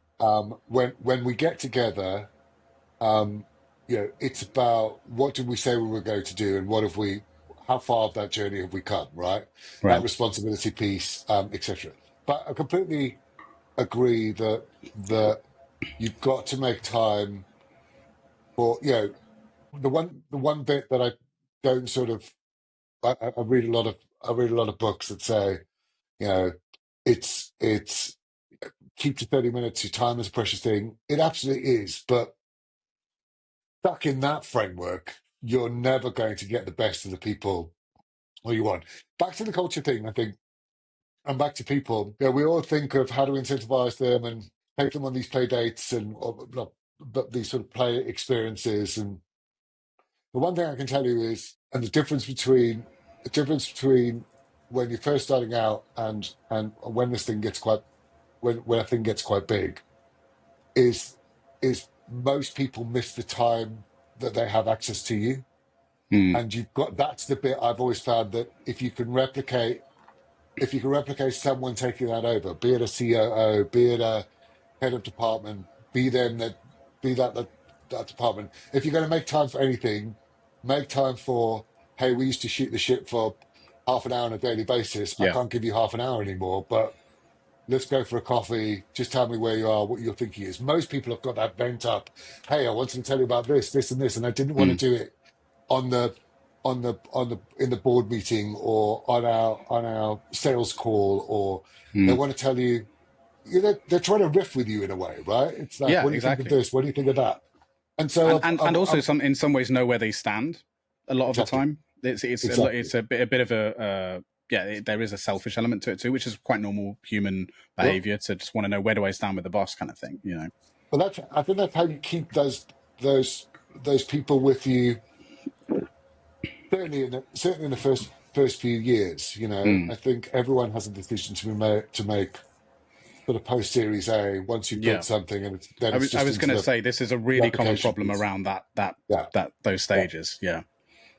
when we get together, it's about what did we say we were going to do and what have we, how far of that journey have we come, right? That right. responsibility piece, etc. But I completely agree that you've got to make time for the one bit that I don't sort of I read a lot of books that say you know it's keep to 30 minutes. Your time is a precious thing. It absolutely is, but stuck in that framework, you're never going to get the best of the people who you want. Back to the culture thing, I think, and back to people. We all think of how to incentivize them and take them on these play dates and these sort of play experiences. And the one thing I can tell you is, and the difference between when you're first starting out and when this thing gets quite when a thing gets quite big is most people miss the time that they have access to you. Mm, And that's the bit I've always found, that if you can replicate someone taking that over, be it a COO, be it a head of department, be that department. If you're going to make time for anything, make time for, hey, we used to shoot the shit for half an hour on a daily basis. I yeah, can't give you half an hour anymore, but let's go for a coffee. Just tell me where you are, what your thinking is. Most people have got that bent up. Hey, I wanted to tell you about this, and this, and I didn't want to mm, do it on the in the board meeting or on our sales call, or they mm. want to tell you. They're trying to riff with you in a way, right? It's like, Yeah, what do you think of exactly. this? What do you think of that? And so And also in some ways know where they stand. A lot of the exactly, time, exactly. it's a bit of a there is a selfish element to it too, which is quite normal human Well, behavior to just want to know where do I stand with the boss kind of thing. I think that's how you keep those people with you. Certainly in the first few years, Mm, I think everyone has a decision to make sort of post Series A once you've built yeah. something, and then I it's was I just was into going to the say this is a really common replication problem piece. around Yeah, those yeah. stages. Yeah,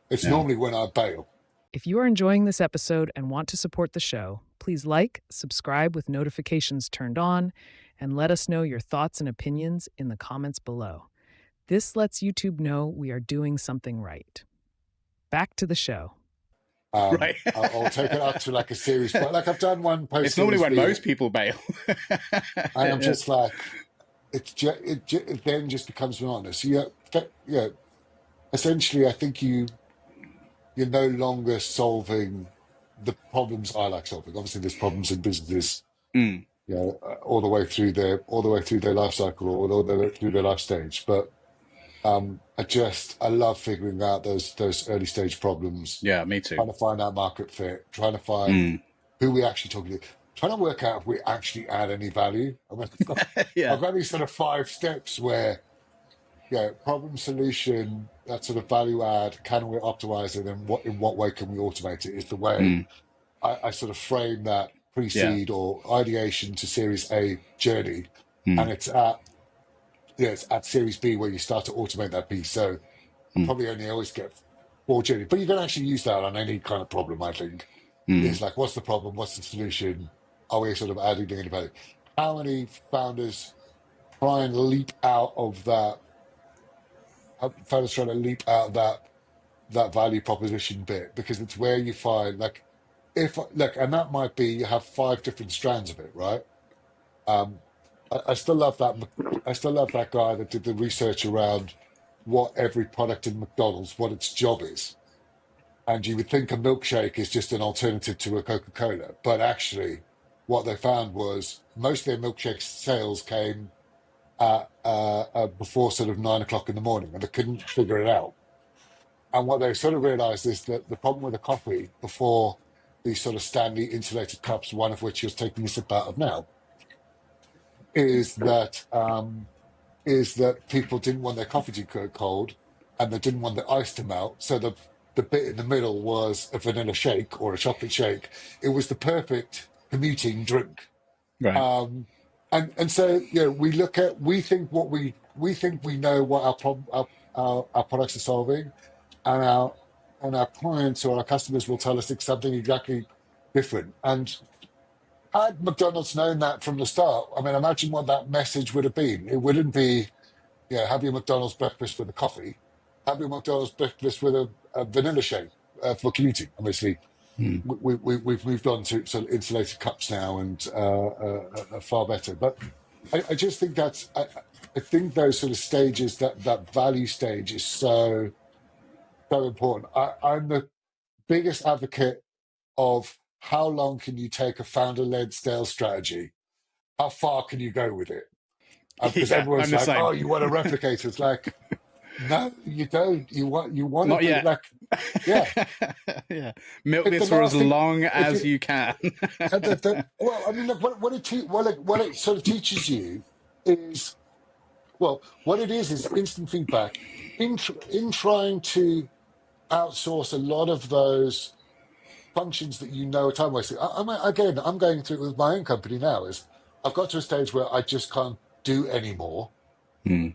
It's yeah. normally when I bail. If you are enjoying this episode and want to support the show, please like, subscribe with notifications turned on, and let us know your thoughts and opinions in the comments below. This lets YouTube know we are doing something right. Back to the show. Right. I'll take it up to like a series, but like I've done one post It's normally Series when B, most people bail. and I'm Yeah. just like, it then just becomes monotonous. Essentially, I think you're no longer solving the problems I like solving. Obviously, there's problems in businesses, Mm, all the way through their life cycle, or all the way through their life stage. But I love figuring out those early stage problems, yeah, me too. trying to find that market fit, trying to find Mm, who we actually talking to, trying to work out if we actually add any value. I mean, yeah. I've got these sort of 5 steps where, problem solution, that sort of value add, can we optimize it, and in what way can we automate it, is the way Mm, I sort of frame that yeah. pre-seed or ideation to Series A journey. Mm, And it's at Series B where you start to automate that piece. So I mm, probably only always get 4 journeys, but you can actually use that on any kind of problem, I think. mm. Is like, what's the problem? What's the solution? Are we sort of adding any value? How many founders try and leap out of that? How founders trying to leap out of that value proposition bit, because it's where you find, like, if look, and that might be you have 5 different strands of it, right? Um, I still love that. I still love that guy that did the research around what every product in McDonald's, what its job is. And you would think a milkshake is just an alternative to a Coca-Cola, but actually, what they found was most of their milkshake sales came before sort of 9 o'clock in the morning, and they couldn't figure it out. And what they sort of realized is that the problem with the coffee, before these sort of Stanley insulated cups, one of which you're taking a sip out of now, is that is that people didn't want their coffee to go cold, and they didn't want the ice to melt. So the bit in the middle was a vanilla shake or a chocolate shake. It was the perfect commuting drink. Right. And so, we think we know what our products are solving, and our clients or our customers will tell us something exactly different. And had McDonald's known that from the start, I mean, imagine what that message would have been. It wouldn't be, have your McDonald's breakfast with a coffee. Have your McDonald's breakfast with a vanilla shake for commuting. Obviously, Hmm. we've moved on to sort of insulated cups now, and are far better. But I just think I think those sort of stages, that value stage, is so important. I'm the biggest advocate of how long can you take a founder-led sales strategy? How far can you go with it? Because Yeah, I'm everyone's the like, same. "Oh, you want to replicate it?" It's like, no, you don't. You want to Not do yet. like, yeah. Yeah, milk If the this for as last thing, long if as you, you can. well, I mean, look, what it sort of teaches you is, well, what it is instant feedback. In trying to outsource a lot of those functions that are time wasting. I'm going through it with my own company now. Is I've got to a stage where I just can't do anymore. Hmm.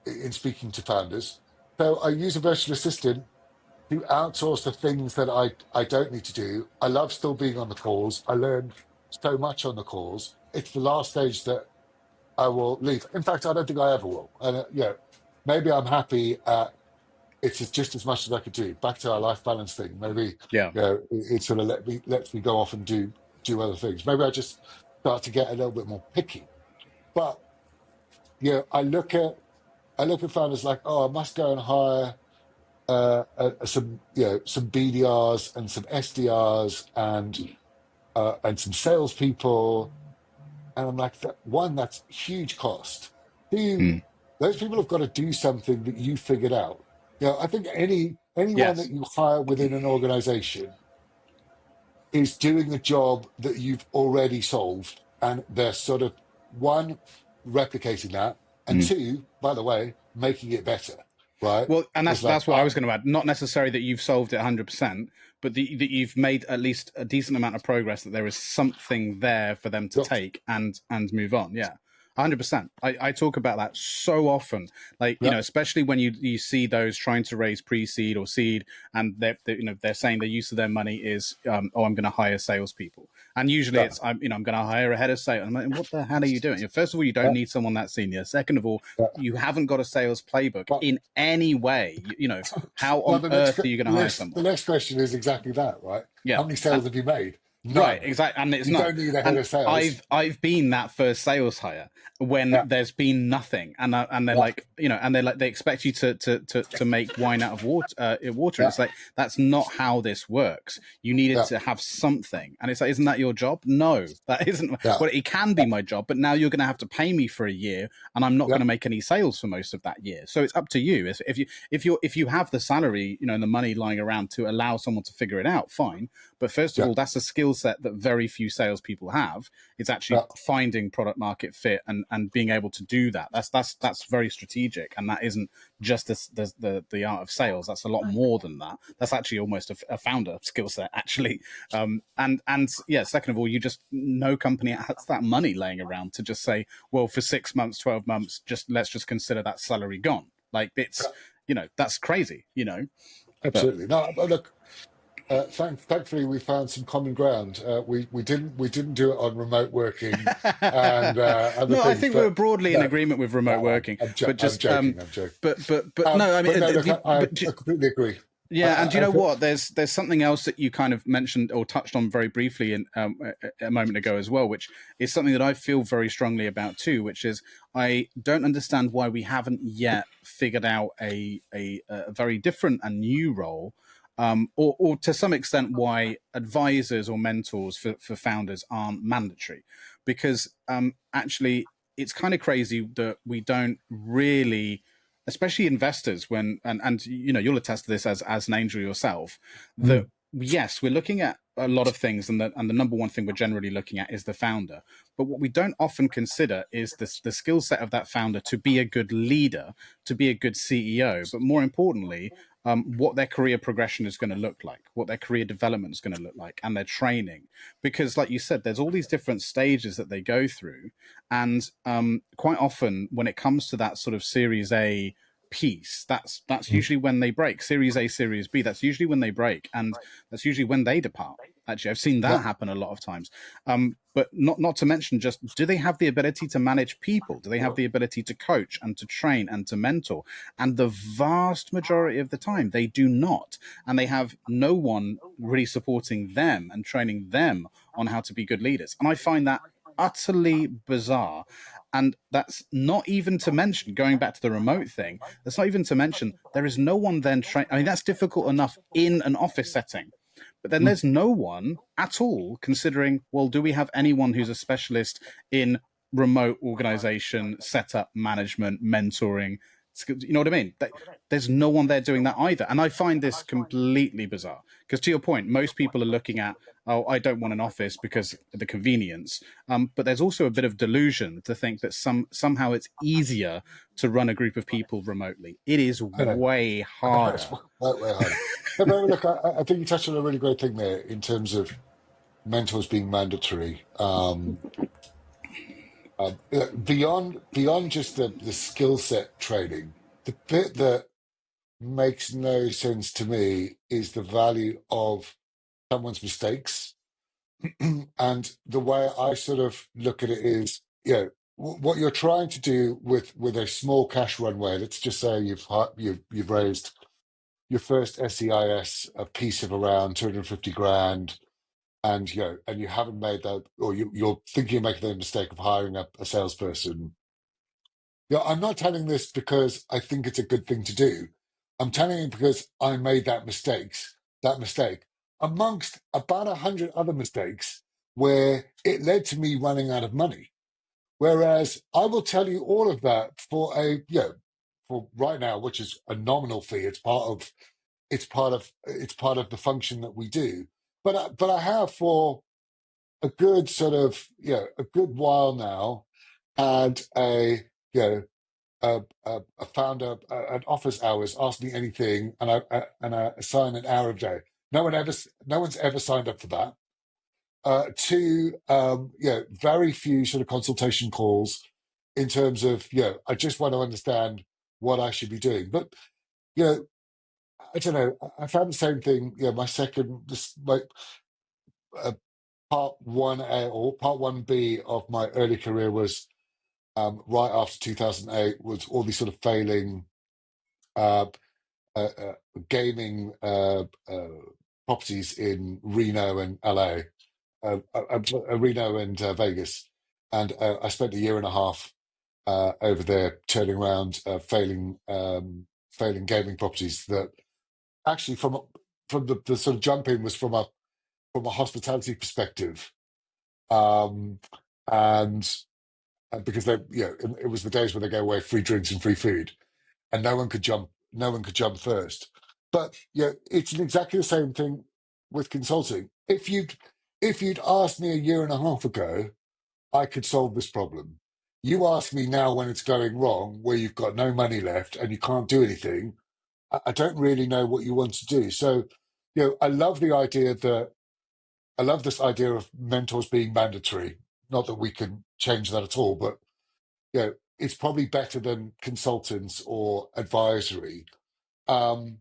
In speaking to founders, so I use a virtual assistant to outsource the things that I don't need to do. I love still being on the calls. I learn so much on the calls. It's the last stage that I will leave. In fact, I don't think I ever will. And maybe I'm happy at it's just as much as I could do. Back to our life balance thing. Maybe Yeah. it sort of lets me go off and do other things. Maybe I just start to get a little bit more picky. But I look at founders like, oh, I must go and hire some BDRs and some SDRs and some salespeople, and I'm like, that's huge cost. Two, Hmm. those people have got to do something that you figured out. I think anyone that Yes. you hire within an organization is doing a job that you've already solved, and they're sort of, one, replicating that, and Hmm. two, by the way, making it better. Right? Well, and It's like, that's what I was going to add. Not necessarily that you've solved it 100%, but that you've made at least a decent amount of progress. That there is something there for them to take and move on. Yeah, 100%. I talk about that so often. Like, yeah, especially when you see those trying to raise pre-seed or seed, and they're saying the use of their money is I'm going to hire salespeople, and usually yeah, it's I'm going to hire a head of sales. I'm like, what the hell are you doing? First of all, you don't yeah, need someone that senior. Second of all, yeah. you haven't got a sales playbook But in any way. How well, on earth are you going to hire the someone? next question is exactly that, right? Yeah, How many sales have you made? right, None. exactly, and it's You none. don't need a head And of sales. I've been that first sales hire when Yeah, there's been nothing, and they're yeah, like, and they're like, they expect you to make wine out of water, and yeah, it's like, that's not how this works. You needed yeah, to have something, and it's like, isn't that your job? No, that isn't. yeah, Well, it can be my job, but now you're going to have to pay me for a year, and I'm not yeah, going to make any sales for most of that year. So it's up to you. If you have the salary, and the money lying around to allow someone to figure it out, fine. But first of yeah, all, that's a skill set that very few salespeople have. It's actually yeah, finding product market fit and being able to do that. That's very strategic, and that isn't just the art of sales. That's a lot more than that. That's actually almost a founder skill set, actually. And yeah, second of all, no company has that money laying around to just say, well, for 6 months, 12 months, let's just consider that salary gone. Like, it's, yeah. that's crazy. But Absolutely. No, but look. Thankfully, we found some common ground. We didn't do it on remote working and other no, I things, think we were but broadly in no, agreement with remote no, working, but I'm just joking. I'm joking. but no, I But mean, no, look, but I completely agree. I, yeah, and I, you I know feel, what? There's something else that you kind of mentioned or touched on very briefly a moment ago as well, which is something that I feel very strongly about too. Which is, I don't understand why we haven't yet figured out a very different and new role, or to some extent why advisors or mentors for founders aren't mandatory, because actually it's kind of crazy that we don't really, especially investors, when and you'll attest to this as an angel yourself, that Mm. yes, we're looking at a lot of things, and the number one thing we're generally looking at is the founder. But what we don't often consider is the skill set of that founder to be a good leader, to be a good CEO. But more importantly, what their career progression is going to look like, what their career development is going to look like, and their training. Because, like you said, there's all these different stages that they go through, and quite often when it comes to that sort of Series A piece, that's usually when they break. Series A, Series B, that's usually when they break, and that's usually when they depart. Actually, I've seen Yeah, that happen a lot of times. But not to mention, just do they have the ability to manage people? Do they have the ability to coach and to train and to mentor? And the vast majority of the time, they do not. And they have no one really supporting them and training them on how to be good leaders. And I find that utterly bizarre. And that's not even to mention, going back to the remote thing, that's not even to mention there is no one then train. I mean, that's difficult enough in an office setting. But then there's no one at all considering, well, do we have anyone who's a specialist in remote organization, setup, management, mentoring? You know what I mean? There's no one there doing that either. And I find this completely bizarre because, to your point, most people are looking at, oh, I don't want an office because of the convenience. But there's also a bit of delusion to think that somehow it's easier to run a group of people remotely. It is I know. way I know it's harder. way harder. No, but look, I think you touched on a really great thing there in terms of mentors being mandatory. Beyond just the skill set training, the bit that makes no sense to me is the value of someone's mistakes. And the way I sort of look at it is, what you're trying to do with a small cash runway. Let's just say you've raised your first SEIS, a piece of around 250 grand, and and you haven't made that, or you're thinking of making the mistake of hiring a salesperson. I'm not telling this because I think it's a good thing to do. I'm telling you because I made that mistake, amongst about 100 other mistakes where it led to me running out of money. Whereas I will tell you all of that for for right now, which is a nominal fee. It's part of the function that we do. But I have for a good sort of a good while now had you know a founder at office hours ask me anything, and I assign an hour a day. No one's ever signed up for that. Two, very few sort of consultation calls in terms of I just want to understand what I should be doing. But you know, I don't know. I found the same thing. My second, uh, part 1A or part 1B of my early career was right after 2008, was all these sort of failing uh, gaming properties in Reno and LA, Reno and Vegas. And I spent a year and a half over there turning around failing gaming properties that actually from the sort of jump in was from a hospitality perspective. Um, and because it was the days when they go away free drinks and free food, and no one could jump first. But it's exactly the same thing with consulting. If you'd asked me a year and a half ago, I could solve this problem. You ask me now when it's going wrong, where you've got no money left and you can't do anything. I don't really know what you want to do. So, I love this idea of mentors being mandatory. Not that we can change that at all, but it's probably better than consultants or advisory. Um,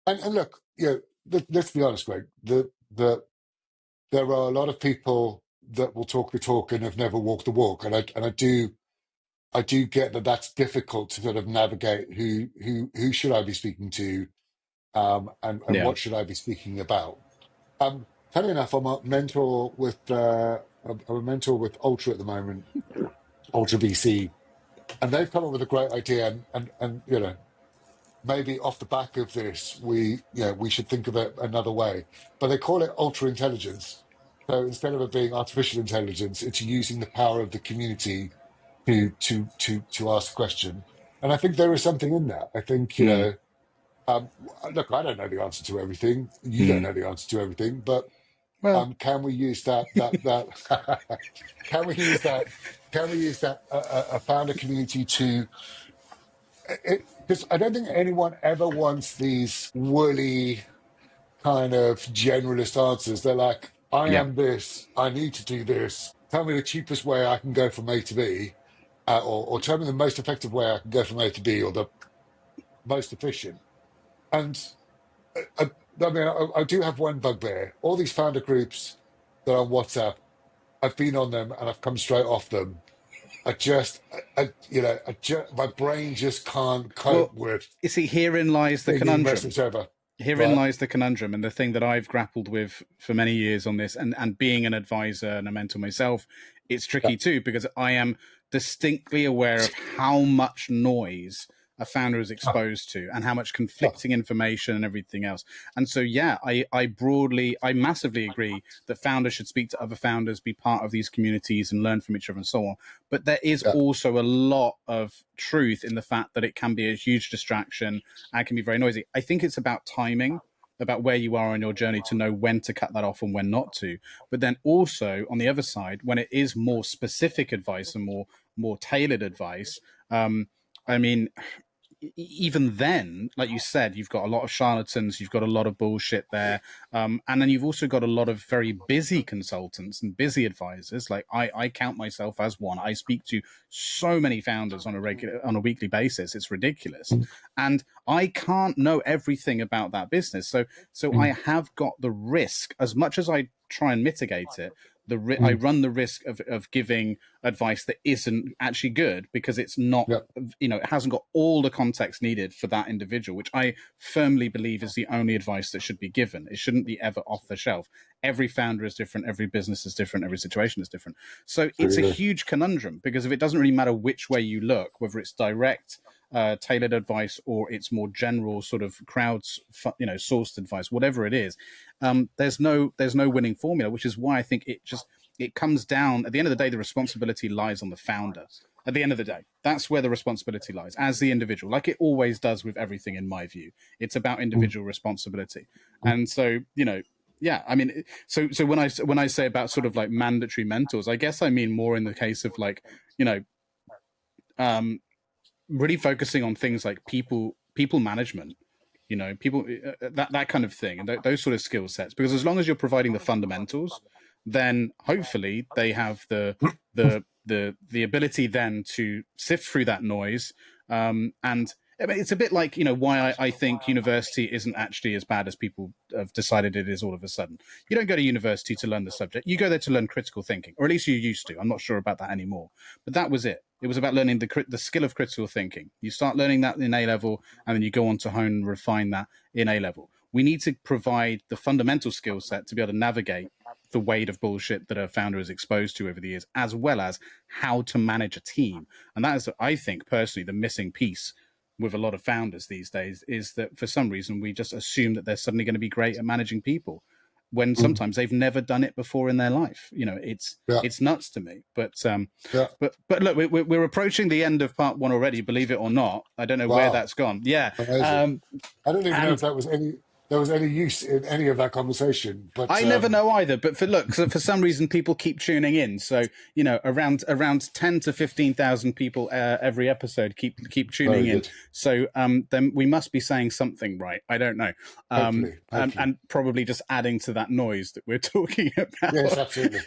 and look, let's be honest, Greg. There are a lot of people that will talk the talk and have never walked the walk, and I do get that that's difficult to sort of navigate. Who should I be speaking to, and Yeah. what should I be speaking about? Funny enough, I'm a mentor with Ultra at the moment, Ultra VC, and they've come up with a great idea, and maybe off the back of this, we should think of it another way. But they call it ultra intelligence. So instead of it being artificial intelligence, it's using the power of the community to ask a question. And I think there is something in that. I think Mm. Look, I don't know the answer to everything. You don't Mm. know the answer to everything, but Well, can we use that can we use that a founder community to, because I don't think anyone ever wants these woolly kind of generalist answers. They're like, I yeah. am this, I need to do this. Tell me the cheapest way I can go from A to B, or tell me the most effective way I can go from A to B, or the most efficient. And I mean, I do have one bugbear. All these founder groups that are on WhatsApp, I've been on them and I've come straight off them. My brain just can't cope Well, with you see, herein lies the thinking conundrum. message over, Herein right? lies the conundrum, and the thing that I've grappled with for many years on this, and being an advisor and a mentor myself, it's Yeah, tricky too, because I am distinctly aware of how much noise a founder is yeah, exposed to and how much yeah. conflicting information and everything else. And so, yeah, I massively agree that founders should speak to other founders, be part of these communities and learn from each other and so on. But there is Yeah. also a lot of truth in the fact that it can be a huge distraction and can be very noisy. I think it's about timing, about where you are on your journey to know when to cut that off and when not to. But then also on the other side, when it is more specific advice and more tailored advice, I mean, even then, like you said, you've got a lot of charlatans, you've got a lot of bullshit there, and then you've also got a lot of very busy consultants and busy advisors. Like I count myself as one. I speak to so many founders on a weekly basis. It's ridiculous, Mm, and I can't know everything about that business. So I mm, have got the risk, as much as I try and mitigate it. I mm. run the risk of giving advice that isn't actually good because it's not, Yeah, it hasn't got all the context needed for that individual, which I firmly believe is the only advice that should be given. It shouldn't be ever off the shelf. Every founder is different, every business is different, every situation is different. So it's a absolutely. huge conundrum, because if it doesn't really matter which way you look, whether it's direct tailored advice or it's more general sort of sourced advice, whatever it is, there's no winning formula, which is why I think it comes down at the end of the day, the responsibility lies on the founder. At the end of the day, that's where the responsibility lies, as the individual, like it always does with everything. In my view, it's about Mm, individual responsibility. mm. And so, yeah, I mean, so when I say about sort of like mandatory mentors, I guess I mean more in the case of like, um really focusing on things like people management, people, that kind of thing, and those sort of skill sets. Because as long as you're providing the fundamentals, then hopefully they have the ability then to sift through that noise. And I mean, it's a bit like, why I think university isn't actually as bad as people have decided it is all of a sudden. You don't go to university to learn the subject. You go there to learn critical thinking, or at least you used to. I'm not sure about that anymore. But that was it. It was about learning the skill of critical thinking. You start learning that in A level, and then you go on to hone and refine that in A level. We need to provide the fundamental skill set to be able to navigate the weight of bullshit that a founder is exposed to over the years, as well as how to manage a team. And that is, I think, personally, the missing piece with a lot of founders these days, is that for some reason we just assume that they're suddenly going to be great at managing people, when Mm. sometimes they've never done it before in their life. Yeah, It's nuts to me. But yeah. but look, we're approaching the end of part one already, believe it or not. I don't know where Wow, that's gone. Yeah. amazing. I don't even know if And there was any use in any of that conversation, but I never know either. But for some reason, people keep tuning in. So around 10 to 15,000 people every episode keep tuning very in. good. So then we must be saying something right. I don't know. Hopefully. And probably just adding to that noise that we're talking Yes, about, absolutely.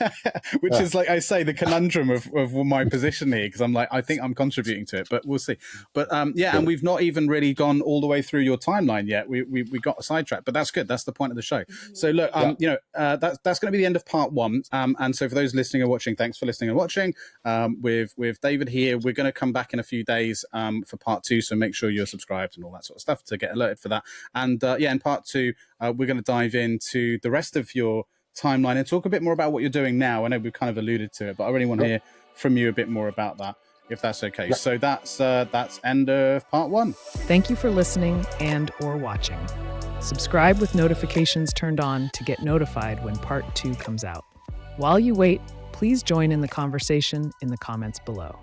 which Yeah, is, like I say, the conundrum of my position here, because I'm like, I think I'm contributing to it, but we'll see. But yeah, and good. we've not even really gone all the way through your timeline yet. We got sidetracked, but that's good. That's the point of the show. So look, Yeah, that's going to be the end of part one. And so for those listening and watching, thanks for listening and watching. With David here, we're going to come back in a few days for part two. So make sure you're subscribed and all that sort of stuff to get alerted for that. And yeah, in part two, we're going to dive into the rest of your timeline and talk a bit more about what you're doing now. I know we've kind of alluded to it, but I really want to yeah, hear from you a bit more about that, if that's okay. yeah. So that's end of part one. Thank you for listening and or watching. Subscribe with notifications turned on to get notified when part 2 comes out. While you wait, please join in the conversation in the comments below.